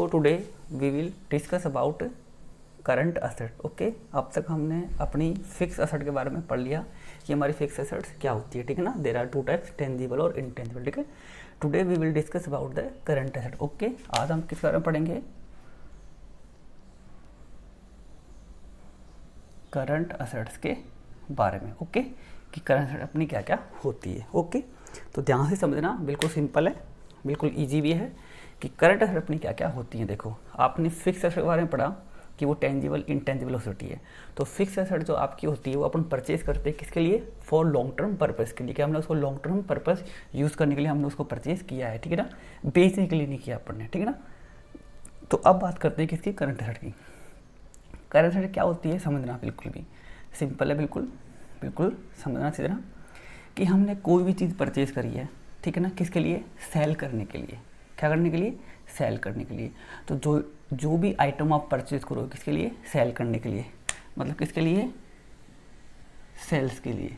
So today we will discuss about current asset. Okay, अब तक हमने अपनी फिक्स असेट के बारे में पढ़ लिया कि हमारी फिक्स असेट्स क्या होती है, ठीक है ना। There are two types, tangible और इनटेंजिबल, ठीक है। Today we will discuss about the current asset. Okay, आज हम किस बारे में पढ़ेंगे? करंट असेट्स के बारे में। ओके, कि करंट असेट अपनी क्या क्या होती है। ओके, तो ध्यान से समझना, बिल्कुल सिंपल है, बिल्कुल इजी भी है कि करंट असेट अपनी क्या क्या होती हैं। देखो, आपने फिक्स असेट के बारे में पढ़ा कि वो टेंजिबल इंटेंजिबल असेट है। तो फिक्स असेट जो आपकी होती है वो अपन परचेज करते हैं किसके लिए? फॉर लॉन्ग टर्म पर्पस के लिए, कि हमने उसको लॉन्ग टर्म पर्पस यूज़ करने के लिए हमने उसको परचेज किया है, ठीक है ना। बेचने के लिए नहीं किया अपन ने, ठीक है ना। तो अब बात करते हैं किसकी? करंट असेट की। करंट असेट क्या होती है समझना, बिल्कुल भी सिंपल है, बिल्कुल बिल्कुल समझना सीधना कि हमने कोई भी चीज़ परचेज करी है, ठीक है ना, किसके लिए? सेल करने के लिए। क्या करने के लिए? सेल करने के लिए। तो जो भी आइटम आप परचेज करो किसके लिए? सेल करने के लिए। मतलब किसके लिए? सेल्स के लिए,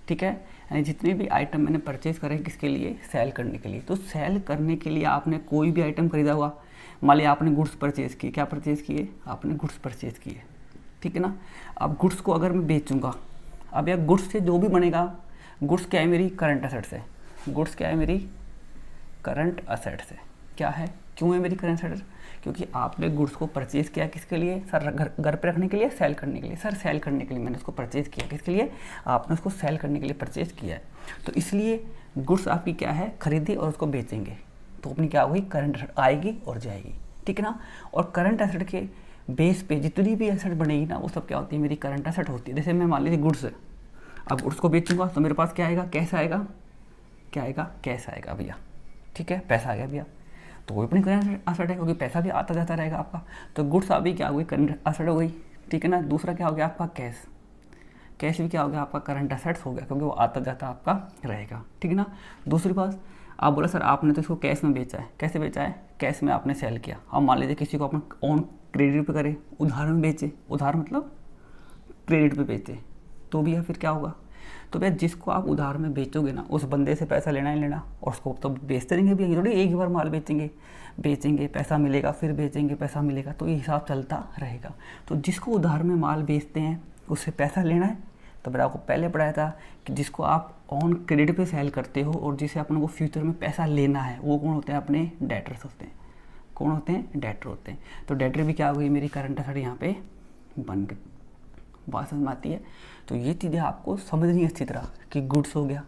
ठीक है। यानी जितने भी आइटम मैंने परचेज करे किसके लिए? सेल करने के लिए। तो सेल करने के लिए आपने कोई भी आइटम खरीदा हुआ, मान लिया आपने गुड्स परचेज किए। क्या परचेज किए? आपने गुड्स परचेज किए, ठीक है ना। अब गुड्स को अगर मैं बेचूंगा, अब यार गुड्स से जो भी बनेगा, गुड्स क्या है? मेरी करंट असेट्स है। गुड्स क्या है? मेरी करंट असेट्स है। क्या है? क्यों है मेरी करंट असेट्स? क्योंकि आपने गुड्स को परचेज किया किसके लिए? सर घर पे रखने के लिए, सेल करने के लिए। सर सेल करने के लिए मैंने उसको परचेज किया। किसके लिए? आपने उसको सेल करने के लिए परचेज किया है। तो इसलिए गुड्स आपकी क्या है? खरीदी और उसको बेचेंगे, तो अपनी क्या होगी? करंट असेट आएगी और जाएगी, ठीक है ना। और करंट असेट के बेस पे जितनी भी एसेट बनेगी ना, वो सब क्या होती है? मेरी करंट असेट होती है। जैसे मैं मान लीजिए गुड्स है, अब गुड्स को बेचूंगा तो मेरे पास क्या आएगा? कैश आएगा। क्या आएगा? कैश आएगा भैया, ठीक है, पैसा आ गया भैया। तो वो अपनी करंट असेट है, क्योंकि पैसा भी आता जाता रहेगा आपका। तो गुड्स अभी क्या हो गई? करंट असेट हो गई, ठीक है ना। दूसरा क्या हो गया आपका? कैश। कैश भी क्या हो गया आपका? करंट असेट्स हो गया, क्योंकि वो आता जाता आपका रहेगा, ठीक है ना। दूसरी बात, आप बोला सर आपने तो इसको कैश में बेचा है। कैसे बेचा है? कैश में आपने सेल किया। अब मान लीजिए किसी को अपन ऑन क्रेडिट पे करे, उधार में बेचे, उधार मतलब क्रेडिट पे बेचे, तो भी या फिर क्या होगा? तो भैया जिसको आप उधार में बेचोगे ना, उस बंदे से पैसा लेना ही लेना, और उसको तो बेचते रहेंगे भी, थोड़ी एक ही बार माल बेचेंगे पैसा मिलेगा, फिर बेचेंगे पैसा मिलेगा, तो ये हिसाब चलता रहेगा। तो जिसको उधार में माल बेचते हैं उससे पैसा लेना है। तो मैंने आपको पहले पढ़ाया था कि जिसको आप ऑन क्रेडिट पे सेल करते हो और जिसे अपन को फ्यूचर में पैसा लेना है, वो कौन होते हैं? अपने डेटर्स होते हैं। कौन होते हैं? डेटर होते हैं। तो डेटर भी क्या हो गई? मेरी करंट असेट यहाँ पे बन गई। बात समझ में आती है? तो ये चीज़ें आपको समझनी है अच्छी तरह कि गुड्स हो गया,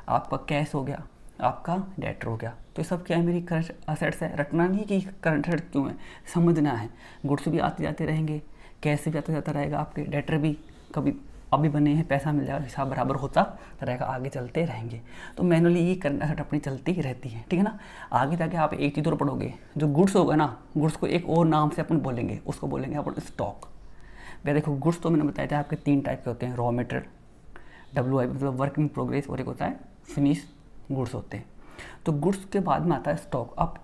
आपका कैश हो गया, आपका डेटर हो गया। तो ये सब क्या है? मेरी करंट असेट्स है। रटना नहीं कि करंट असेट क्यों है, समझना है। गुड्स भी आते जाते रहेंगे, कैश भी आता जाता रहेगा, आपके डेटर भी कभी अभी बने हैं, पैसा मिल जाएगा, हिसाब बराबर होता रहेगा, आगे चलते रहेंगे। तो मैनुअली ये करंट असेट अपनी चलती ही रहती है, ठीक है ना। आगे जाके आप एक चीज़ और पढ़ोगे, जो गुड्स होगा ना, गुड्स को एक और नाम से अपन बोलेंगे, उसको बोलेंगे अपन स्टॉक। भैया देखो, गुड्स तो मैंने बताया था आपके 3 टाइप के होते हैं। रॉ मटेरियल, WI मतलब वर्क इन प्रोग्रेस, और एक होता है फिनिश गुड्स होते हैं। तो गुड्स के बाद में आता है स्टॉक। अब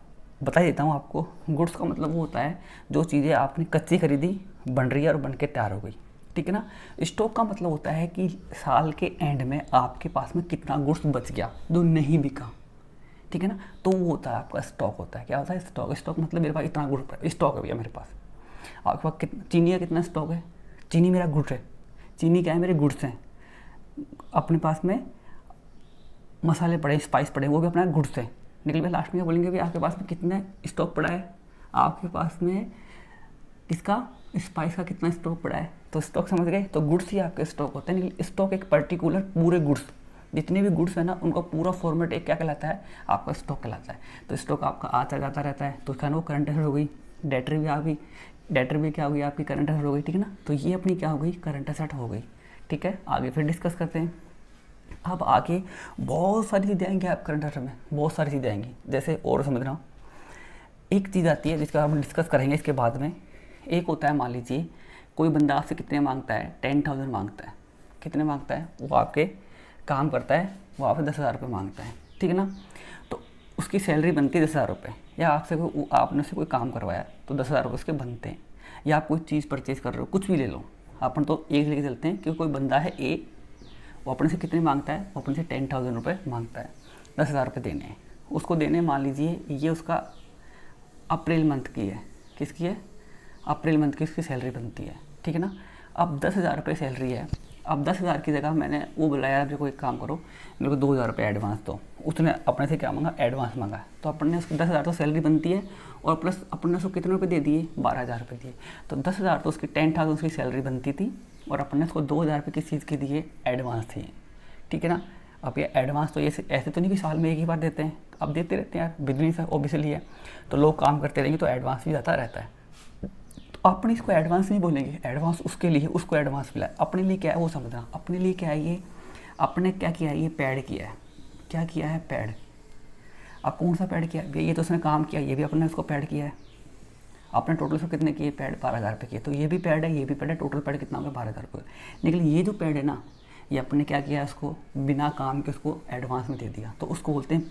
बता देता हूँ आपको, गुड्स का मतलब वो होता है जो चीज़ें आपने कच्ची खरीदी, बन रही है और बन के तैयार हो गई, ठीक है ना। स्टॉक का मतलब होता है कि साल के एंड में आपके पास में कितना गुड्स बच गया जो नहीं बिका, ठीक है ना। तो वो होता है आपका स्टॉक होता है। क्या होता है? स्टॉक। स्टॉक मतलब मेरे पास इतना गुड्स स्टॉक है भैया मेरे पास। आपके पास चीनी का कितना स्टॉक है? चीनी मेरा गुड्स है। चीनी क्या है? मेरे गुड्स हैं। अपने पास में मसाले पड़े, स्पाइस पड़े, वो भी अपना गुड्स है। निकल के लास्ट में क्या बोलेंगे? भी आपके पास में कितना स्टॉक पड़ा है? आपके पास में इसका स्पाइस का कितना स्टॉक पड़ा है? तो स्टॉक समझ गए। तो गुड्स ही आपके स्टॉक होते हैं। लेकिन स्टॉक एक पर्टिकुलर पूरे गुड्स, जितने भी गुड्स है ना, उनका पूरा फॉर्मेट एक क्या कहलाता है? आपका स्टॉक कहलाता है। तो स्टॉक आपका आता जाता रहता है, तो उसका वो करंट असेट हो गई। डेटर भी आ गई, डेटर भी क्या हो गई? आपकी करंट असेट हो गई, ठीक है ना। तो ये अपनी क्या हो गई? करंट असेट हो गई, ठीक है। आगे फिर डिस्कस करते हैं। अब आगे बहुत सारी चीज़ें आएंगी आप करंट असेट में, बहुत सारी चीज़ें आएंगी। जैसे और समझना, एक चीज़ आती है जिसका हम डिस्कस करेंगे इसके बाद में। एक होता है, मान लीजिए कोई बंदा आपसे कितने मांगता है? 10,000 मांगता है। कितने मांगता है? वो आपके काम करता है, वो आपसे 10,000 रुपये मांगता है, ठीक है ना। तो उसकी सैलरी बनती है 10,000 रुपये, या आपने से कोई काम करवाया तो 10,000 रुपये उसके बनते हैं। या आप कोई चीज़ परचेज़ कर रहे हो, कुछ भी ले लो, अपन तो एक लेके चलते हैं। क्योंकि कोई बंदा है ए, वो अपने से कितने मांगता है? वो अपने से 10,000 रुपये मांगता है, 10,000 रुपये देने हैं उसको। देने मान लीजिए ये उसका अप्रैल मंथ की है, किसकी है, अप्रैल मंथ की उसकी सैलरी बनती है, ठीक है ना। अब 10,000 रुपये सैलरी है, अब 10,000 की जगह मैंने वो बोला यार मेरे को एक काम करो, मेरे को 2,000 रुपये एडवांस दो, उसने अपने से क्या मांगा, एडवांस मांगा, तो अपन ने उसको 10,000 तो सैलरी बनती है और प्लस अपन ने उसको कितने रुपये दे दिए, 12,000 रुपये दिए, तो 10,000 तो उसकी 10,000 उसकी सैलरी बनती थी और अपन ने उसको 2,000 रुपये किस चीज़ के दिए, एडवांस थे, ठीक है ना। अब ये एडवांस तो ये ऐसे तो नहीं कि साल में एक ही बार देते हैं, अब देते रहते हैं यार, बिजनेस है ऑब्वियसली है, तो लोग काम करते रहेंगे तो एडवांस भी जाता रहता है। तो अपने इसको एडवांस नहीं बोलेंगे, एडवांस उसके लिए उसको एडवांस मिला है, अपने लिए क्या है वो समझना, अपने लिए क्या है ये, अपने क्या किया है, ये पैड किया है, क्या किया है, पैड। अब कौन सा पैड किया है, ये तो उसने काम किया, ये भी अपने उसको पैड किया है, अपने टोटल से कितने किए पैड, 12,000 रुपये किए, तो ये भी पैड है, ये भी पैड है, टोटल पैड कितना होगा, 12,000 रुपये। लेकिन ये जो पैड है ना, ये अपने क्या किया है, उसको बिना काम के उसको एडवांस में दे दिया, तो उसको बोलते हैं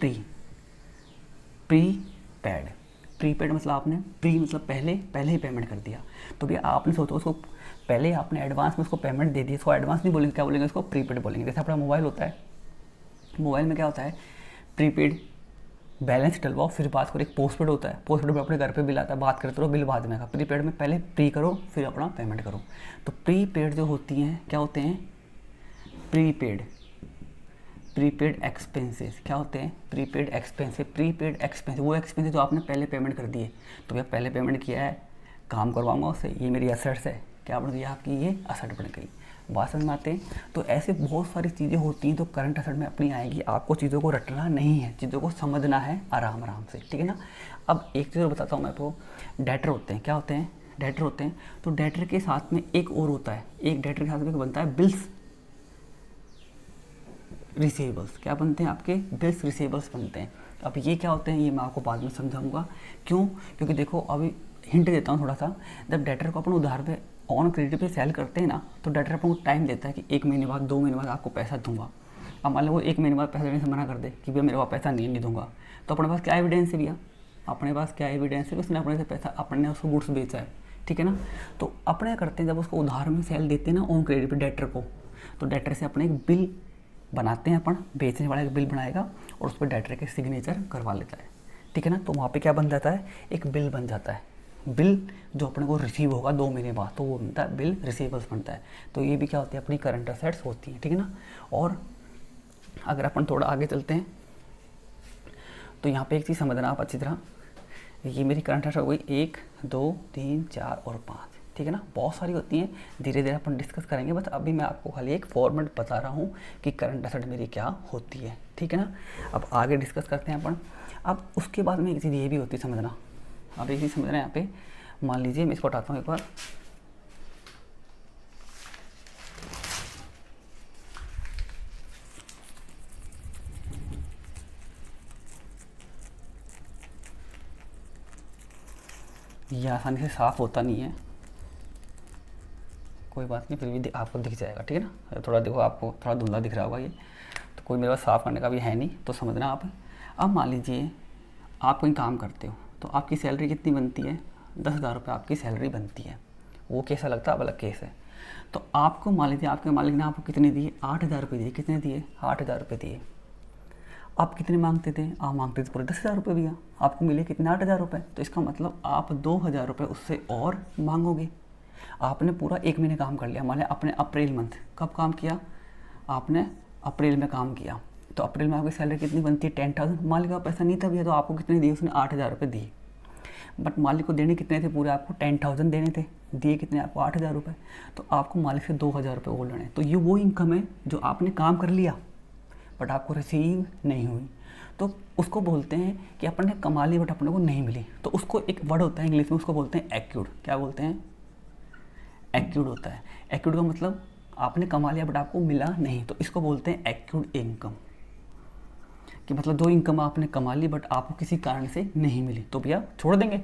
प्री पैड। प्रीपेड मतलब आपने प्री मतलब पहले ही पेमेंट कर दिया, तो भैया आपने सोचो उसको पहले आपने एडवांस में उसको पेमेंट दे दी, इसको एडवांस नहीं बोलेंगे, क्या बोलेंगे, इसको प्रीपेड बोलेंगे। जैसे अपना मोबाइल होता है, मोबाइल में क्या होता है, प्रीपेड बैलेंस डलवाओ फिर बात करो, एक पोस्टपेड होता है, पोस्टपेड में अपने घर पे बिल आता है, बात करते रहो, बिल बाद में का, प्रीपेड में पहले प्री करो फिर अपना पेमेंट करो। तो प्रीपेड जो होती हैं क्या होते हैं, प्रीपेड एक्सपेंसेस, क्या होते हैं, प्रीपेड एक्सपेंस वो एक्सपेंसेस जो आपने पहले पेमेंट कर दिए, तो भैया पहले पेमेंट किया है, काम करवाऊंगा उससे, ये मेरी असेट्स है, क्या बन गई आपकी, ये असेट बन गई, बात समझ में आते हैं। तो ऐसे बहुत सारी चीज़ें होती हैं तो करंट असेट में अपनी आएगी, आपको चीज़ों को रटना नहीं है, चीज़ों को समझना है आराम आराम से, ठीक है ना। अब एक चीज़ और बताता हूँ मैं आपको, डेटर होते हैं, क्या होते हैं, डेटर होते हैं, तो डेटर के साथ में एक और होता है, एक डेटर के साथ में बनता है बिल्स रिसीवेबल्स, क्या बनते हैं आपके, बिल्स रिसीवेबल्स बनते हैं। अब ये क्या होते हैं ये मैं आपको बाद में समझाऊंगा, क्यों, क्योंकि देखो अभी हिंट देता हूँ थोड़ा सा, जब डेटर को अपन उधार पे ऑन क्रेडिट पे सेल करते हैं ना, तो डेटर अपन को टाइम देता है कि 1 महीने बाद 2 महीने बाद आपको पैसा दूंगा। अब मान लो वो 1 महीने बाद पैसा देने से मना कर दे कि भैया मेरे पास पैसा नहीं दूंगा, तो अपने पास क्या एविडेंस है भैया, अपने पास क्या एविडेंस है, उसने अपने से पैसा, अपने ने उसको गुड्स बेचा है, ठीक है ना। तो अपने करते हैं जब उसको उधार में सेल देते हैं ना ऑन क्रेडिट पे डेटर को, तो डेटर से अपने एक बिल बनाते हैं, अपन बेचने वाला एक बिल बनाएगा और उस पर डेटर के सिग्नेचर करवा लेता है, ठीक है ना। तो वहाँ पे क्या बन जाता है, एक बिल बन जाता है, बिल जो अपने को रिसीव होगा 2 महीने बाद, तो वो बनता है बिल रिसीवेबल्स बनता है। तो ये भी क्या होती है, अपनी करंट असेट्स होती हैं, ठीक है ना। और अगर अपन थोड़ा आगे चलते हैं तो यहाँ पे एक चीज़ समझना आप अच्छी तरह, ये मेरी करंट असेट हो गई 1 2 3 4 और 5, ठीक है ना, बहुत सारी होती हैं, धीरे धीरे अपन डिस्कस करेंगे, बस अभी मैं आपको खाली एक फॉर्मेट बता रहा हूँ कि करंट असेट मेरी क्या होती है, ठीक है ना। अब आगे डिस्कस करते हैं अपन। अब उसके बाद में एक चीज़ ये भी होती है समझना, अब एक चीज़ समझना है यहाँ पे, मान लीजिए मैं इसको हटाता हूँ एक बार, ये आसानी से साफ़ होता नहीं है, कोई बात नहीं, फिर भी आपको दिख जाएगा, ठीक है ना। थोड़ा देखो आपको थोड़ा धुंधला दिख रहा होगा ये, तो कोई मेरे पास साफ़ करने का भी है नहीं, तो समझना आप। अब मान लीजिए आप कहीं काम करते हो, तो आपकी सैलरी कितनी बनती है, 10,000 रुपये आपकी सैलरी बनती है, वो कैसा लगता है, अब अलग केस है। तो आपको मान लीजिए आपके मालिक ने आपको कितने दिए, 8,000 रुपये दिए, कितने दिए, 8,000 रुपये दिए। आप कितने मांगते थे, आप मांगते थे पूरे 10,000 रुपये भैया, आपको मिले कितने, 8,000 रुपये, तो इसका मतलब आप 2,000 रुपये उससे और मांगोगे। आपने पूरा 1 महीने काम कर लिया, मान लिया आपने अप्रैल मंथ कब काम किया, आपने अप्रैल में काम किया, तो अप्रैल में आपकी सैलरी कितनी बनती है, 10,000, मालिक का पैसा नहीं था भैया, तो आपको कितने दिए, उसने 8,000 रुपये दिए, बट मालिक को देने कितने थे, पूरे आपको 10,000 देने थे, दिए कितने आपको, 8,000 रुपये, तो आपको मालिक से 2,000 रुपये और लेने। तो ये वो इनकम है जो आपने काम कर लिया बट आपको रिसीव नहीं हुई, तो उसको बोलते हैं कि अपन ने कमा ली बट अपने को नहीं मिली। तो उसको एक वर्ड होता है इंग्लिश में, उसको बोलते हैं एक्यूड, क्या बोलते हैं, एक्यूड होता है। एक्यूड का मतलब आपने कमा लिया बट आपको मिला नहीं, तो इसको बोलते हैं एक्यूड इनकम, कि मतलब 2 इनकम आपने कमा ली बट आपको किसी कारण से नहीं मिली, तो भैया छोड़ देंगे,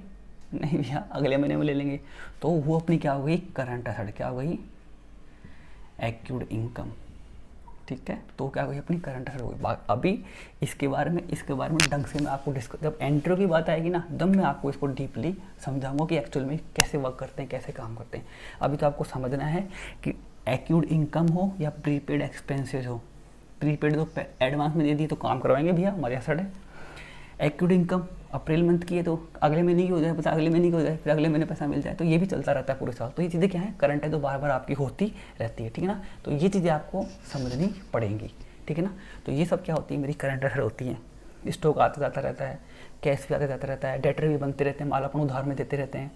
नहीं भैया अगले महीने में ले लेंगे, तो वो अपनी क्या हो गई, करंट असेट, क्या हो गई, एक्यूड इनकम, ठीक है। तो क्या हो गई, अपनी करंट असेट हो गई। अभी इसके बारे में ढंग से मैं आपको डिस्कस, जब इंटरव्यू की बात आएगी ना, तब मैं आपको इसको डीपली समझाऊंगा कि एक्चुअल में कैसे वर्क करते हैं, कैसे काम करते हैं। अभी तो आपको समझना है कि एक्यूड इनकम हो या प्रीपेड एक्सपेंसेस हो, प्रीपेड तो एडवांस में दे दिए तो काम करवाएंगे भैया, हमारे एसेट है, एक्यूड इनकम अप्रैल मंथ की है तो अगले महीने की हो जाए, पता अगले महीने की हो जाए, फिर अगले महीने पैसा मिल जाए, तो ये भी चलता रहता है पूरे साल। तो ये चीज़ें क्या है, करंट है तो बार बार आपकी होती रहती है, ठीक है ना। तो ये चीज़ें आपको समझनी पड़ेंगी, ठीक है ना। तो ये सब क्या होती है, मेरी करंट अफेयर होती हैं। स्टॉक आता जाता रहता है, कैश भी आता जाता रहता है, डेटर भी बनते रहते हैं, माल अपन उधार में देते रहते हैं,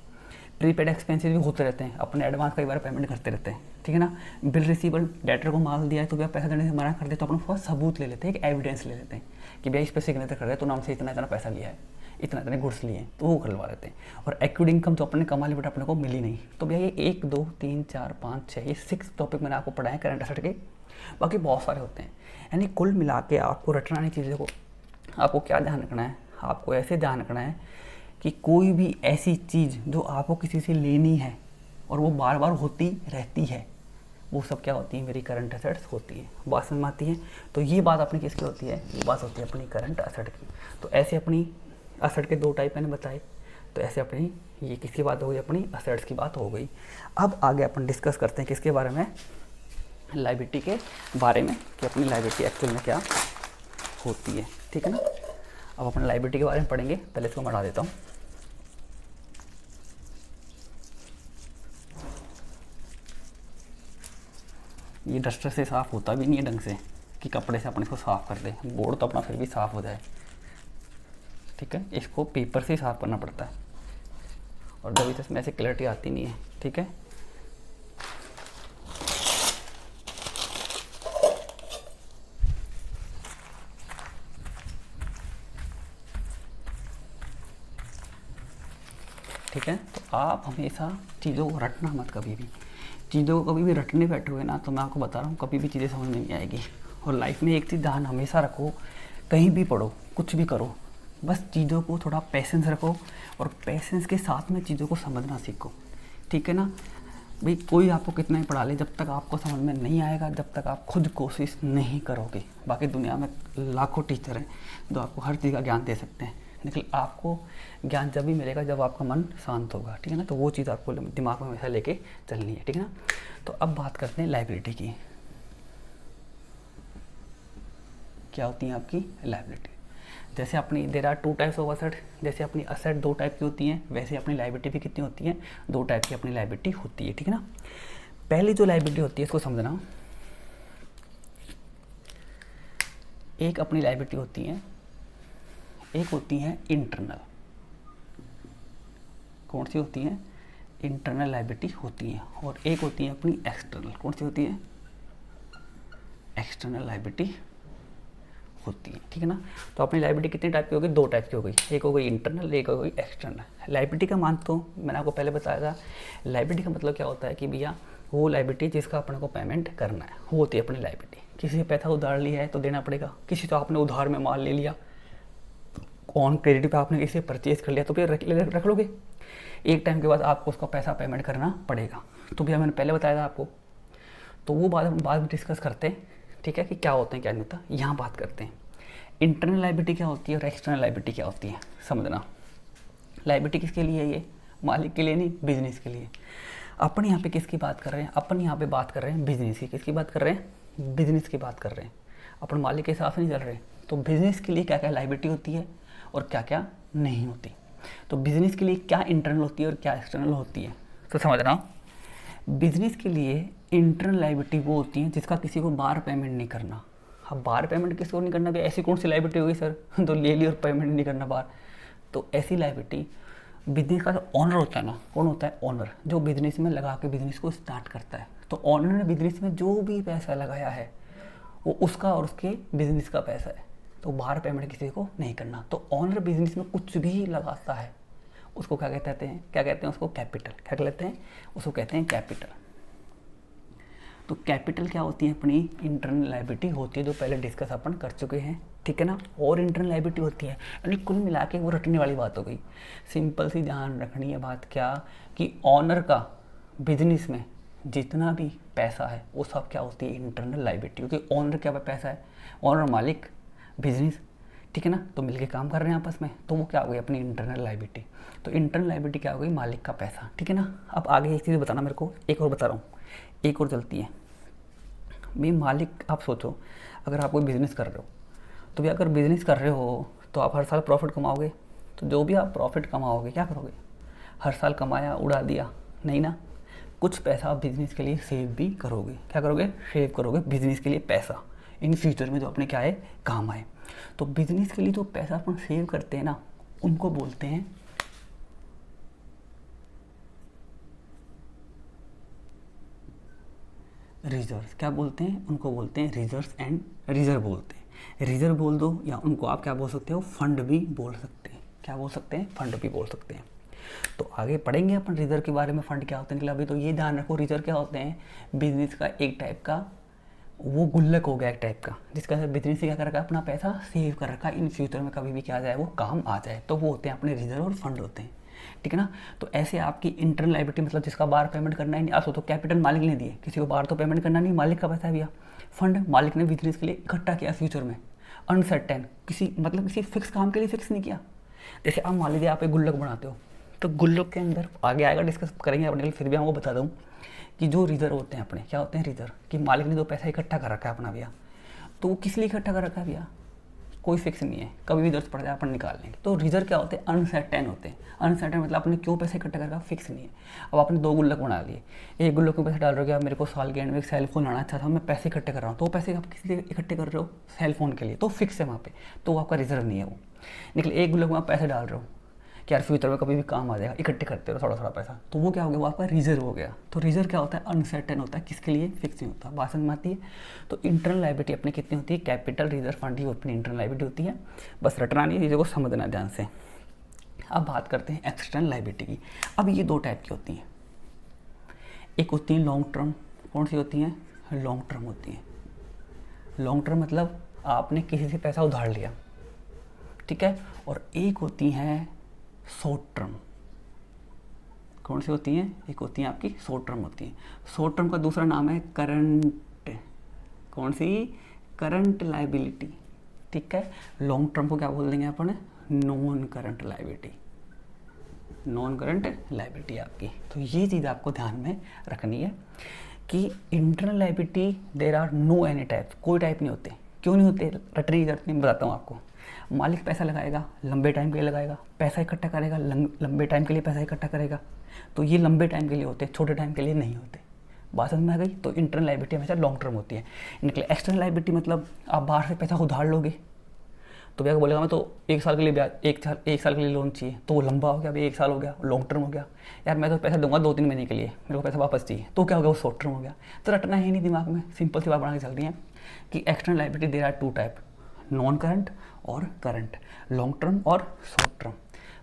प्रीपेड एक्सपेंसेस भी होते रहते हैं, अपने एडवांस कई बार पेमेंट करते रहते हैं, ठीक है ना। बिल रिसीवेबल, डेटर को माल दिया है तो भैया पैसा देने से मना कर दे तो अपन थोड़ा सबूत ले लेते हैं, एक एविडेंस ले लेते हैं कि भैया इस पर सिग्नेचर कर रहे हैं तो नाम से इतना इतना पैसा लिया है, इतना इतने गुड्स लिए हैं, तो वो करवा देते हैं। और एक्यूड इनकम तो अपने कमा ली बट अपने को मिली नहीं, तो भैया ये 1 2 3 4 5 6 ये 6 टॉपिक मैंने आपको पढ़ाए करंट अफेयर के, बाकी बहुत सारे होते हैं। यानी कुल मिला के आपको रटना नहीं चीज़ों को, आपको क्या ध्यान रखना है, आपको ऐसे ध्यान रखना है कि कोई भी ऐसी चीज़ जो आपको किसी से लेनी है और वो बार बार होती रहती है, वो सब क्या होती है, मेरी करंट असेट्स होती है। बात समझ में आती है। तो ये बात अपनी किसकी होती है, ये बात होती है अपनी करंट असेट की। तो ऐसे अपनी असेट के 2 टाइप मैंने बताए, तो ऐसे अपनी ये किसकी बात हो गई, अपनी असेट्स की बात हो गई। अब आगे अपन डिस्कस करते हैं किसके बारे में, लायबिलिटी के बारे में, कि अपनी लायबिलिटी एक्चुअल में क्या होती है, ठीक है ना। अब अपने लायबिलिटी के बारे में पढ़ेंगे, पहले इसको मैं हटा देता हूँ। ये डस्टर से साफ़ होता भी नहीं है ढंग से कि कपड़े से अपने इसको साफ़ कर दें, बोर्ड तो अपना फिर भी साफ़ हो जाए, ठीक है। इसको पेपर से साफ़ करना पड़ता है और जब तक इसमें ऐसे क्लैरिटी आती नहीं है, ठीक है। ठीक है, तो आप हमेशा चीज़ों को रटना मत, कभी भी चीज़ों को कभी भी रटने बैठोगे ना तो मैं आपको बता रहा हूँ कभी भी चीज़ें समझ में नहीं आएगी। और लाइफ में एक चीज़ ध्यान हमेशा रखो, कहीं भी पढ़ो कुछ भी करो, बस चीज़ों को थोड़ा पेशेंस रखो और पेशेंस के साथ में चीज़ों को समझना सीखो, ठीक है ना। भाई कोई आपको कितना ही पढ़ा ले, जब तक आपको समझ में नहीं आएगा, जब तक आप खुद कोशिश नहीं करोगे। बाकी दुनिया में लाखों टीचर हैं जो आपको हर चीज़ का ज्ञान दे सकते हैं, लेकिन आपको ज्ञान जब भी मिलेगा जब आपका मन शांत होगा, ठीक है ना। तो वो चीज़ आपको दिमाग में हमेशा लेके चलनी है, ठीक है ना। तो अब बात करते हैं लायबिलिटी की। क्या होती है आपकी लायबिलिटी, जैसे अपनी there are 2 types of asset, जैसे अपनी असेट 2 टाइप की होती हैं, वैसे अपनी लायबिलिटी भी कितनी होती है, 2 टाइप की अपनी लायबिलिटी होती है, ठीक है ना। पहली जो लायबिलिटी होती है इसको समझना, एक अपनी लायबिलिटी होती है, एक होती है इंटरनल। कौन सी होती है, इंटरनल लायबिलिटी होती है, और एक होती है अपनी एक्सटर्नल। कौन सी होती है, एक्सटर्नल लायबिलिटी होती है, ठीक है ना। तो अपनी लायबिलिटी कितनी टाइप की होगी, 2 टाइप की हो गई, एक हो गई इंटरनल, एक हो गई एक्सटर्नल। लायबिलिटी का मान तो मैंने आपको पहले बताया था, लायबिलिटी का मतलब क्या होता है कि भैया वो लायबिलिटी जिसका अपने को पेमेंट करना है वो होती है अपनी लायबिलिटी। किसी से पैसा उधार लिया है तो देना पड़ेगा, किसी तो आपने उधार में माल ले लिया, ऑन क्रेडिट पे आपने किसी से परचेज कर लिया तो फिर रख लोगे, एक टाइम के बाद आपको उसका पैसा पेमेंट करना पड़ेगा। तो भैया मैंने पहले बताया था आपको, तो वो बाद में डिस्कस करते हैं, ठीक है, कि क्या होते हैं क्या नहीं होता। यहाँ बात करते हैं इंटरनल लायबिलिटी क्या होती है और एक्सटर्नल लायबिलिटी क्या होती है। समझना, लायबिलिटी किसके लिए है, ये मालिक के लिए नहीं, बिजनेस के लिए। अपन यहाँ पे किसकी बात कर रहे हैं, अपन यहाँ पे बात कर रहे हैं बिजनेस की। किसकी बात कर रहे हैं, बिजनेस की बात कर रहे हैं। अपन मालिक के हिसाब से नहीं चल रहे। तो बिजनेस के लिए क्या क्या लायबिलिटी होती है और क्या क्या नहीं होती। तो बिजनेस के लिए क्या इंटरनल होती है और क्या एक्सटर्नल होती है, तो समझना। बिजनेस के लिए इंटरनल लायबिलिटी वो होती है जिसका किसी को बार पेमेंट नहीं करना। अब बार पेमेंट किसी को नहीं करना, ऐसी कौन सी लायबिलिटी होगी सर तो ले ली और पेमेंट नहीं करना बार। तो ऐसी लायबिलिटी बिजनेस का जो ऑनर होता है ना, कौन होता है, ऑनर, जो बिजनेस में लगा के बिजनेस को स्टार्ट करता है। तो ऑनर ने बिजनेस में जो भी पैसा लगाया है वो उसका और उसके बिजनेस का पैसा है, तो बाहर पेमेंट किसी को नहीं करना। तो ऑनर बिजनेस में कुछ भी लगाता है उसको क्या कहते हैं उसको कैपिटल। क्या कहते हैं उसको, कहते हैं कैपिटल। तो कैपिटल क्या होती है, अपनी इंटरनल लायबिलिटी होती है, जो पहले डिस्कस अपन कर चुके हैं, ठीक है ना। और इंटरनल लायबिलिटी होती है, यानी कुल मिला के वो रटने वाली बात हो गई। सिंपल सी ध्यान रखनी है बात, क्या कि ऑनर का बिजनेस में जितना भी पैसा है वो सब क्या होती है, इंटरनल लायबिलिटी। क्योंकि ऑनर क्या पैसा है, ऑनर मालिक बिजनेस, ठीक है ना, तो मिलके काम कर रहे हैं आपस में, तो वो क्या हो गई अपनी इंटरनल लायबिलिटी। तो इंटरनल लायबिलिटी क्या हो गई, मालिक का पैसा, ठीक है ना। अब आगे एक चीज़ बताना मेरे को, एक और बता रहा हूँ, एक और चलती है भाई। मालिक, आप सोचो अगर आप कोई बिज़नेस कर रहे हो तो भैया अगर बिज़नेस कर रहे हो तो आप हर साल प्रॉफिट कमाओगे। तो जो भी आप प्रॉफिट कमाओगे क्या करोगे, हर साल कमाया उड़ा दिया नहीं ना, कुछ पैसा आप बिजनेस के लिए सेव भी करोगे। क्या करोगे, सेव करोगे बिजनेस के लिए पैसा, इन फ्यूचर में जो अपने क्या है काम आए। तो बिजनेस के लिए जो पैसा अपन सेव करते हैं ना, उनको बोलते हैं रिजर्व। क्या बोलते हैं, उनको बोलते हैं रिजर्व एंड रिजर्व बोलते हैं। रिजर्व बोल दो या उनको आप क्या बोल सकते हो, फंड भी बोल सकते हैं। क्या बोल सकते हैं, फंड भी बोल सकते हैं। तो आगे पढ़ेंगे अपन रिजर्व के बारे में, फंड क्या होते हैं। निकला अभी तो ये ध्यान रखो, रिजर्व क्या होते हैं, बिजनेस का एक टाइप का वो गुल्लक हो गया एक टाइप का, जिसका बिजनेस से क्या कर रखा है, अपना पैसा सेव कर रखा है, इन फ्यूचर में कभी भी क्या जाए वो काम आ जाए। तो वो होते हैं अपने रिजर्व और फंड होते हैं, ठीक है ना। तो ऐसे आपकी इंटरनल लायबिलिटी मतलब जिसका बाहर पेमेंट करना ही नहीं, आप तो कैपिटल मालिक ने दिए, किसी को बाहर तो पेमेंट करना नहीं, मालिक का पैसा है भैया। फंड मालिक ने बिजनेस के लिए इकट्ठा किया फ्यूचर में, अनसर्टेन किसी मतलब किसी फिक्स काम के लिए फिक्स नहीं किया। जैसे आप मान लीजिए आप एक गुल्लक बनाते हो, तो गुल्लक के अंदर आगे आएगा, डिस्कस करेंगे अपने लिए, फिर भी हम वो बता दूँ कि जो रिजर्व होते हैं अपने, क्या होते हैं रिजर्व, कि मालिक ने जो पैसा इकट्ठा कर रखा है अपना भैया, तो वो किस लिए इकट्ठा कर रखा है भैया, कोई फिक्स नहीं है, कभी भी जरूरत पड़ जाए अपन निकाल लेंगे। तो रिजर्व क्या होते हैं, अनसर्टेन होते हैं। अनसर्टेन मतलब आपने क्यों पैसे इकट्ठा करके फिक्स नहीं है। अब आपने 2 गुल्लक बना लिए, एक गुल्लक में पैसे डाल रहे हो कि मेरे को साल के एंड में एक सेल फोन लाना अच्छा था, मैं पैसे इकट्ठे कर रहा हूँ, तो पैसे आप किस लिए इकट्ठे कर रहे हो, सेल फोन के लिए, तो फिक्स है वहाँ पे, तो वो आपका रिजर्व नहीं है। वो निकले एक गुल्लक में आप पैसे डाल रहे हो कि यार फ्यूचर में कभी भी काम आ जाएगा, इकट्ठे करते रहो थोड़ा थोड़ा पैसा, तो वो क्या हो गया, वो आपका रिजर्व हो गया। तो रिजर्व क्या होता है, अनसर्टेन होता है, किसके लिए फिक्स नहीं होता, बात समझ में आती है। तो इंटरनल लायबिलिटी अपनी कितनी होती है, कैपिटल रिजर्व फंड ही अपनी इंटरनल लायबिलिटी होती है। बस रटना नहीं, चीज़ों को समझना ध्यान से। अब बात करते हैं एक्सटर्नल लायबिलिटी की। अब ये 2 टाइप की होती हैं, एक होती है लॉन्ग टर्म, कौन सी होती हैं, लॉन्ग टर्म होती हैं। लॉन्ग टर्म मतलब आपने किसी से पैसा उधार लिया, ठीक है, और एक होती हैं शॉर्ट टर्म। कौन सी होती हैं, एक होती हैं आपकी शॉर्ट टर्म होती हैं। शॉर्ट टर्म का दूसरा नाम है करंट, कौन सी, करंट लायबिलिटी, ठीक है। लॉन्ग टर्म को क्या बोल देंगे अपन, non current liability, non current liability आपकी। तो ये चीज़ आपको ध्यान में रखनी है कि internal liability there are no any type, कोई टाइप नहीं होते। क्यों नहीं होते, रटने की जरूरत नहीं, बताता हूँ आपको। मालिक पैसा लगाएगा, लंबे टाइम के लिए लगाएगा, पैसा इकट्ठा करेगा, लंबे टाइम के लिए पैसा इकट्ठा करेगा, तो ये लंबे टाइम के लिए होते हैं, छोटे टाइम के लिए नहीं होते। बात समझ में आ गई। तो इंटरनल लायबिलिटी हमेशा लॉन्ग टर्म होती है। निकले एक्सटर्नल लायबिलिटी मतलब आप बाहर से पैसा उधार लोगे, तो भैया को बोलेगा मैं तो 1 साल के लिए ब्याज, एक साल के लिए लोन चाहिए, तो वो लंबा हो गया, अभी 1 साल हो गया, लॉन्ग टर्म हो गया। यार मैं तो पैसा दूंगा 2-3 महीने के लिए, मेरे को पैसा वापस चाहिए, तो क्या हो गया, वो शॉर्ट टर्म हो गया। तो रटना ही नहीं दिमाग में, सिंपल सी बात बना के चल रही है कि external liability there are 2 type, non current और करंट, लॉन्ग टर्म और शॉर्ट टर्म।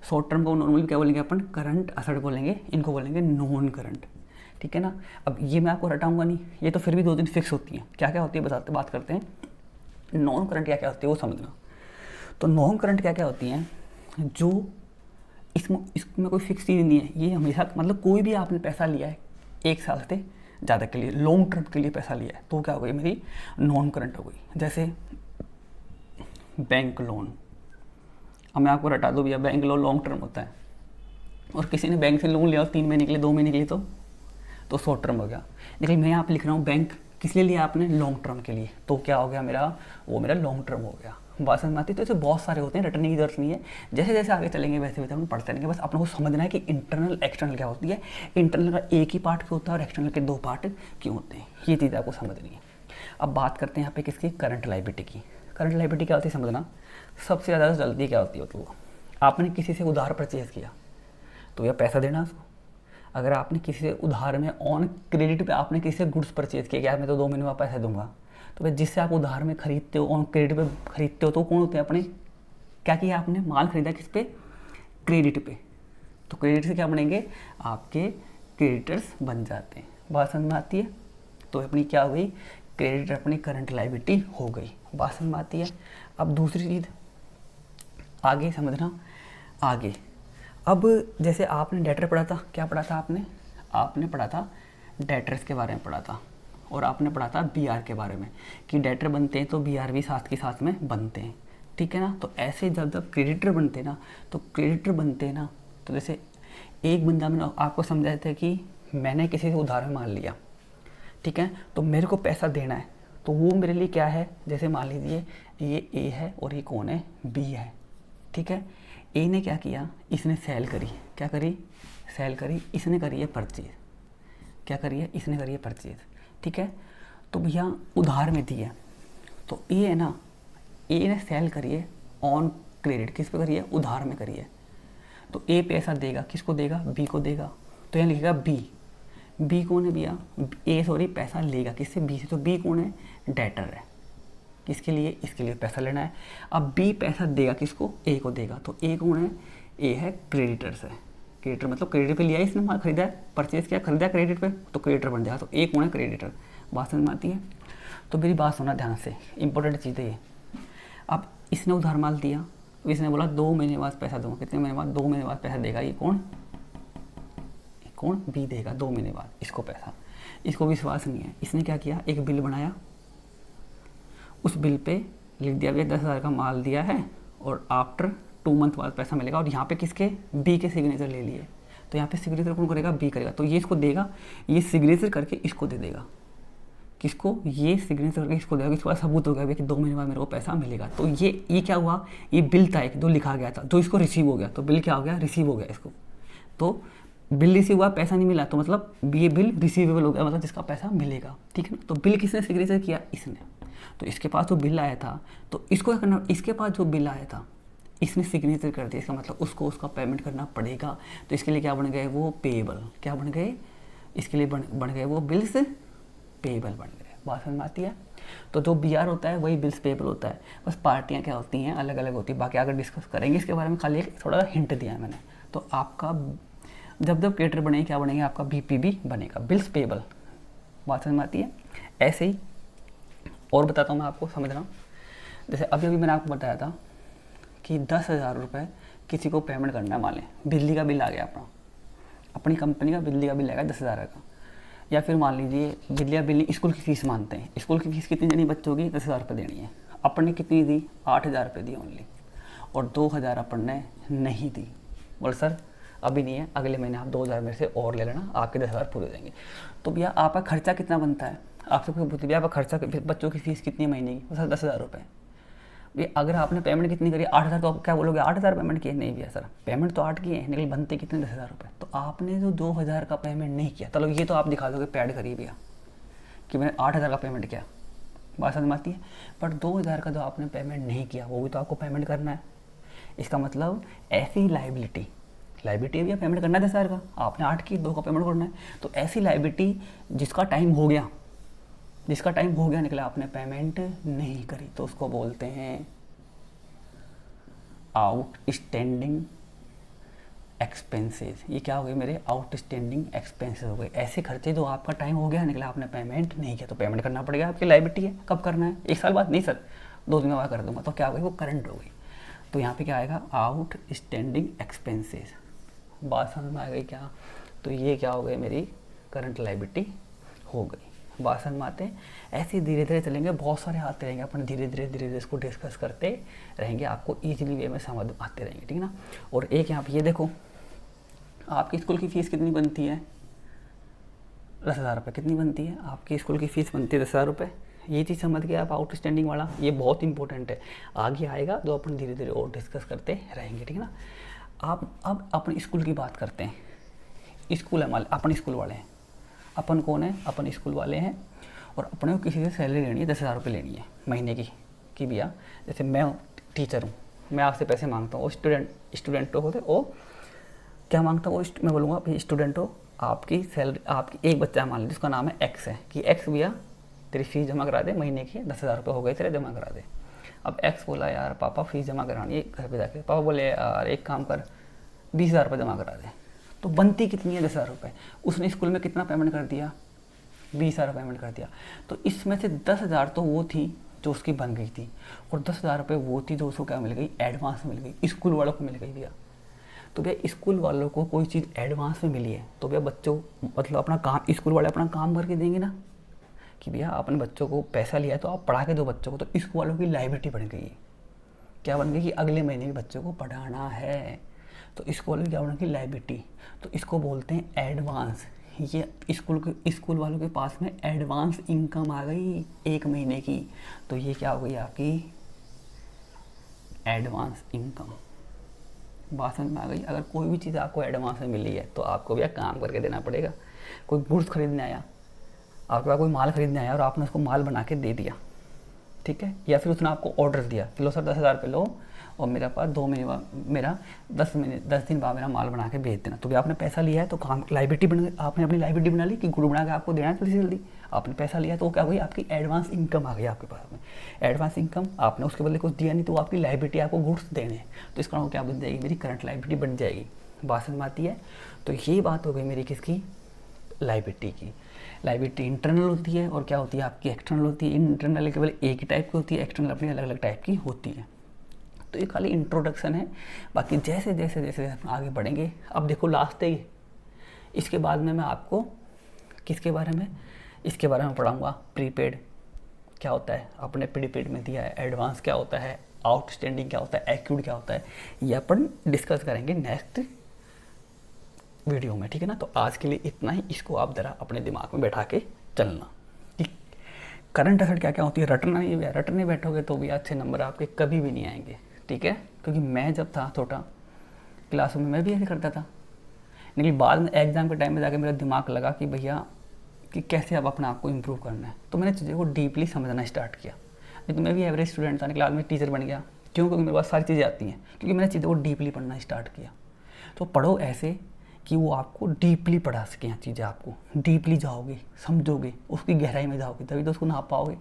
शॉर्ट टर्म को नॉर्मली क्या बोलेंगे अपन, करंट असेट बोलेंगे, इनको बोलेंगे नॉन करंट, ठीक है ना। अब ये मैं आपको रटाऊंगा नहीं, ये तो फिर भी 2 दिन फिक्स होती हैं। क्या क्या होती है बताते, बात करते हैं। नॉन करंट क्या क्या होती है वो समझना। तो नॉन करंट क्या क्या होती हैं, जो इसमें कोई फिक्स चीज़ नहीं है, ये हमेशा मतलब कोई भी आपने पैसा लिया है 1 साल से ज़्यादा के लिए, लॉन्ग टर्म के लिए पैसा लिया है, तो क्या हो गई, मेरी नॉन करंट हो गई। जैसे बैंक लोन, अब मैं आपको रटा दूँ भैया, बैंक लोन लॉन्ग टर्म होता है, और किसी ने बैंक से लोन लिया 3 महीने के लिए, 2 महीने के लिए, तो शॉर्ट टर्म हो गया। लेकिन मैं यहाँ पे लिख रहा हूँ बैंक किस लिए लिया आपने, लॉन्ग टर्म के लिए, तो क्या हो गया मेरा, वो मेरा लॉन्ग टर्म हो गया। बात समझ में आती है। तो ऐसे बहुत सारे होते हैं, रटने की जरूरत नहीं है, जैसे जैसे आगे चलेंगे वैसे वैसे हम पढ़ते रहेंगे। बस अपने को समझना है कि इंटरनल एक्सटर्नल क्या होती है, इंटरनल का एक ही पार्ट क्यों होता है और एक्सटर्नल के 2 पार्ट क्यों होते हैं, ये चीज़ आपको समझनी है। अब बात करते हैं यहाँ पे किसकी, करंट लायबिलिटी की। करंट लायबिलिटी क्या होती है समझना, सबसे ज़्यादा जल्दी क्या होती है, तो आपने किसी से उधार परचेज किया, तो यह पैसा देना उसको। अगर आपने किसी से उधार में ऑन क्रेडिट पे आपने किसी से गुड्स परचेज किया, यार मैं तो 2 महीने में पैसे दूंगा, तो भाई जिससे आप उधार में खरीदते हो, ऑन क्रेडिट पे खरीदते हो, तो कौन होते हैं अपने, क्या किया आपने, माल खरीदा किस पे, क्रेडिट पे, तो क्रेडिट से क्या बनेंगे, आपके क्रेडिटर्स बन जाते हैं। बात समझ में आती है। तो अपनी क्या हुई, क्रेडिटर अपनी करंट लायबिलिटी हो गई। बात समझ में आती है। अब दूसरी चीज़ आगे समझना, आगे अब जैसे आपने डेटर पढ़ा था, क्या पढ़ा था आपने पढ़ा था डेटर्स के बारे में पढ़ा था, और आपने पढ़ा था बीआर के बारे में, कि डेटर बनते हैं तो बीआर भी साथ के साथ में बनते हैं, ठीक है ना। तो ऐसे जब क्रेडिटर बनते हैं ना, तो क्रेडिटर बनते हैं ना, तो जैसे एक बंदा मैंने आपको समझाया था कि मैंने किसी से उधार में माल लिया, ठीक है, तो मेरे को पैसा देना है, तो वो मेरे लिए क्या है, जैसे मान लीजिए ये ए है और ये कौन है, बी है, ठीक है। ए ने क्या किया, इसने सेल करी, क्या करी, सेल करी, इसने करी है परचेज, क्या करी है, इसने करी है परचेज, ठीक है। तो भैया उधार में दी है, तो ए है ना, ए ने सेल करी है ऑन क्रेडिट, किस पे करी है, उधार में करी है। तो ए पैसा देगा, किसको देगा, बी को देगा, तो यहाँ लिखेगा बी, बी कौन है भैया, ए सॉरी पैसा लेगा किससे, बी से, तो बी कौन है, डेटर है, किसके लिए, इसके लिए पैसा लेना है। अब बी पैसा देगा किसको, ए को देगा, तो ए कौन है, ए है क्रेडिटर से, क्रेडिटर मतलब क्रेडिट पे लिया है इसने माल, खरीदा है, परचेज किया, खरीदा क्रेडिट पे, तो क्रेडिटर बन जाएगा, तो ए कौन है, क्रेडिटर। बात समझ में आती है। तो मेरी बात सुनना ध्यान से, इंपॉर्टेंट चीज़ है ये। अब इसने उधार माल दिया, इसने बोला 2 महीने बाद पैसा दूंगा, कितने महीने बाद, 2 महीने बाद पैसा देगा, ये कौन, कौन, बी देगा 2 महीने बाद इसको पैसा। इसको विश्वास नहीं है, इसने क्या किया, एक बिल बनाया, उस बिल पे लिख दिया भैया 10,000 का माल दिया है और आफ्टर 2 मंथ बाद पैसा मिलेगा, और यहाँ पे किसके, बी के सिग्नेचर ले लिए, तो यहाँ पे सिग्नेचर कौन करेगा, बी करेगा, तो ये इसको देगा, ये सिग्नेचर करके इसको दे देगा, किसको, ये सिग्नेचर करके इसको देगा, इसके बाद सबूत हो गया कि 2 महीने बाद मेरे को पैसा मिलेगा। तो ये क्या हुआ, ये बिल था एक जो लिखा गया था, जो इसको रिसीव हो गया, तो बिल क्या हो गया, रिसीव हो गया इसको, तो बिल रिसीव हुआ, पैसा नहीं मिला, तो मतलब ये बिल रिसीवेबल हो गया, मतलब जिसका पैसा मिलेगा, ठीक है ना। तो बिल किसने सिग्नेचर किया, इसने, तो इसके पास जो बिल आया था, तो इसको क्या करना, इसके पास जो बिल आया था इसने सिग्नेचर कर दिया, इसका मतलब उसको उसका पेमेंट करना पड़ेगा, तो इसके लिए क्या बन गए, वो पेएबल, क्या बन गए, इसके लिए बन गए वो बिल्स पेएबल बन गए। बात समझ में आती है। तो जो BR होता है वही बिल्स पेएबल होता है, बस पार्टियाँ क्या होती हैं अलग अलग होती है, बाकी आगे डिस्कस करेंगे इसके बारे में, खाली एक थोड़ा सा हिंट दिया है मैंने। तो आपका जब क्रेडिटर बनेगी क्या बनेगा, आपका BPB बनेगा, बिल्स पेएबल। बात समझ में आती है। ऐसे ही और बताता हूँ मैं आपको, समझना। जैसे अभी मैंने आपको बताया था कि 10,000 रुपये किसी को पेमेंट करना है, मान लें बिजली का बिल आ गया अपनी कंपनी का बिजली का बिल आएगा 10,000 का, या फिर मान लीजिए बिजली का बिल स्कूल की फ़ीस मानते हैं, स्कूल की फ़ीस कितनी देनी बच्चों की, 10,000 रुपये देनी है, अपन ने कितनी दी, 8,000 रुपये दी ओनली, और 2,000 अपन ने नहीं दी, बोल सर अभी नहीं है, अगले महीने आप 2,000 मेरे से और ले लेना, आपके 10,000 पूरे देंगे। तो भैया आपका खर्चा कितना बनता है, आपसे कोई पूछते भैया आपका खर्चा, बच्चों की फ़ीस कितनी महीने की, सर 10,000 रुपये। भैया अगर आपने पेमेंट कितनी करी, 8,000, तो आप क्या बोलोगे 8,000 पेमेंट किए, नहीं भैया सर पेमेंट तो 8 किए हैं, लेकिन बनते कितने 10,000 रुपये, तो आपने जो 2,000 का पेमेंट नहीं किया, चलो ये तो आप दिखा दोगे पैड करिए भैया कि मैंने 8,000 का पेमेंट किया, बात समझ में आती है। बट 2,000 का जो आपने पेमेंट नहीं किया वो भी तो आपको पेमेंट करना है। इसका मतलब ऐसी लाइबिलिटी भैया पेमेंट करना है 10,000 का, आपने 8 की, 2 का पेमेंट करना है, तो ऐसी लाइबिलिटी जिसका टाइम हो गया निकला, आपने पेमेंट नहीं करी, तो उसको बोलते हैं आउटस्टैंडिंग एक्सपेंसेस। ये क्या हो गए मेरे, आउटस्टैंडिंग एक्सपेंसेस हो गए, ऐसे खर्चे जो आपका टाइम हो गया निकला, आपने पेमेंट नहीं किया, तो पेमेंट करना पड़ेगा, आपकी लाइबिलिटी है। कब करना है, 1 साल बाद नहीं सर 2 दिन बाद कर दूंगा, तो क्या हो गई, वो करंट हो गई। तो यहाँ पे क्या आएगा, आउटस्टैंडिंग एक्सपेंसेस। बात समझ में आ गई क्या, तो ये क्या हो गई, मेरी करंट लाइबिलिटी हो गई। बात समझ में आते हैं। ऐसे धीरे धीरे चलेंगे, बहुत सारे आते रहेंगे, अपन धीरे धीरे इसको डिस्कस करते रहेंगे, आपको ईजिली वे में समझ आते रहेंगे, ठीक है ना। और एक यहाँ पे ये देखो, आपकी स्कूल की फ़ीस कितनी बनती है, 10,000 रुपये कितनी बनती है, आपकी स्कूल की फ़ीस बनती है 10,000 रुपये। ये चीज़ समझ गए आप, आउटस्टैंडिंग वाला, ये बहुत इंपॉर्टेंट है, आगे आएगा जो अपन धीरे धीरे और डिस्कस करते रहेंगे, ठीक है ना। आप अब अपने स्कूल की बात करते हैं। स्कूल है, अपन स्कूल वाले हैं, अपन कौन है, अपन स्कूल वाले हैं, और अपने को किसी से सैलरी लेनी है, 10,000 रुपये लेनी है महीने की, कि भैया जैसे मैं टीचर हूँ, मैं आपसे पैसे मांगता हूँ, वो स्टूडेंट होते वो क्या मांगता हूँ, मैं बोलूँगा भाई स्टूडेंट हो, आपकी सैलरी, आपकी एक बच्चा मान लीजिए उसका नाम है एक्स है, कि एक्स भैया तेरी फ़ीस जमा करा दे, महीने की 10,000 रुपये हो गए तेरे, जमा करा दे। अब एक्स बोला यार पापा फ़ीस जमा करानी है घर पे जाके, पापा बोले यार एक काम कर 20,000 रुपये जमा करा दे, तो बनती कितनी है 10,000 रुपये, उसने स्कूल में कितना पेमेंट कर दिया, 20,000 पेमेंट कर दिया, तो इसमें से 10,000 तो वो थी जो उसकी बन गई थी, और 10,000 रुपये वो थी जो उसको क्या मिल गई, एडवांस मिल गई, स्कूल वालों को मिल गई भैया। तो भैया स्कूल वालों को कोई चीज़ एडवांस में मिली है, तो भैया बच्चों मतलब अपना काम, स्कूल वाले अपना काम करके देंगे ना, कि भैया अपने बच्चों को पैसा लिया है तो आप पढ़ा के दो बच्चों को, तो स्कूल वालों की लाइबिलिटी बन गई, क्या बन गई कि अगले महीने भी बच्चों को पढ़ाना है, तो स्कूल वालों की क्या बन गई, लाइबिलिटी। तो इसको बोलते हैं एडवांस। ये स्कूल वालों के पास में एडवांस इनकम आ गई 1 महीने की, तो ये क्या हो गई आपकी एडवांस इनकम। बात समझ में आ गई। अगर कोई भी चीज़ आपको एडवांस में मिली है तो आपको भी काम करके देना पड़ेगा। कोई गुड्स खरीदने आया, आपके पास कोई माल खरीदने आया और आपने उसको माल बना के दे दिया, ठीक है, या फिर उसने आपको ऑर्डर दिया कि लो सर 10,000 पे लो और मेरे पास 2 महीने बाद मेरा 10 दिन बाद मेरा माल बना के भेज देना। तो भी आपने पैसा लिया है तो काम लाइबिलिटी बन, आपने अपनी लाइबिलिटी बना ली कि गुड़ बना के आपको देना है जल्दी से जल्दी। आपने पैसा लिया तो क्या हुई, आपकी एडवांस इनकम आ गई आपके पास में। एडवांस इनकम, आपने उसके बदले कुछ दिया नहीं तो आपकी लाइबिलिटी आपको गुड्स देने हैं, तो इसका मतलब क्या बन जाएगी, मेरी करंट लाइबिलिटी बन जाएगी। बात समझ में आती है। तो यही बात हो गई मेरी किसकी, लाइबिलिटी की। लाइबिलिटी इंटरनल होती है और क्या होती है आपकी एक्सटर्नल होती है। इंटरनल केवल एक ही टाइप की होती है, एक्सटर्नल अपनी अलग अलग टाइप की होती है। तो ये खाली इंट्रोडक्शन है, बाकी जैसे जैसे जैसे आगे बढ़ेंगे, अब देखो लास्ट है ये, इसके बाद में मैं आपको किसके बारे में, इसके बारे में पढ़ाऊँगा। प्रीपेड क्या होता है, अपने प्रीपेड में दिया है। एडवांस क्या होता है, आउटस्टैंडिंग क्या होता है, एक्यूट क्या होता है, ये अपन डिस्कस करेंगे नेक्स्ट वीडियो में, ठीक है ना। तो आज के लिए इतना ही, इसको आप ज़रा अपने दिमाग में बैठा के चलना कि करंट असेट क्या क्या होती है। रटने बैठोगे तो भी अच्छे नंबर आपके कभी भी नहीं आएंगे, ठीक है। क्योंकि मैं जब था छोटा क्लास में मैं भी ऐसे करता था, लेकिन बाद में एग्ज़ाम के टाइम में जाकर मेरा दिमाग लगा कि भैया कि कैसे अब अपने आप को इम्प्रूव करना है। तो मैंने चीज़ों को डीपली समझना स्टार्ट किया। नहीं तो मैं भी एवरेज स्टूडेंट था, क्लास में टीचर बन गया। क्यों, क्योंकि मेरे पास सारी चीज़ें आती हैं, क्योंकि मैंने चीज़ों को डीपली पढ़ना स्टार्ट किया। तो पढ़ो ऐसे कि वो आपको डीपली पढ़ा सकें चीज़ें, आपको डीपली जाओगे, समझोगे, उसकी गहराई में जाओगे, तभी तो उसको नाप पाओगे।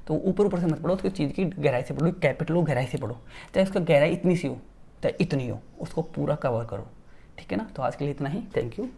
तो ऊपर ऊपर से मत पढ़ो, उसकी चीज़ की गहराई से पढ़ो, कैपिटल को गहराई से पढ़ो, चाहे उसका गहराई इतनी सी हो चाहे इतनी हो, उसको पूरा कवर करो, ठीक है ना। तो आज के लिए इतना ही, थैंक यू।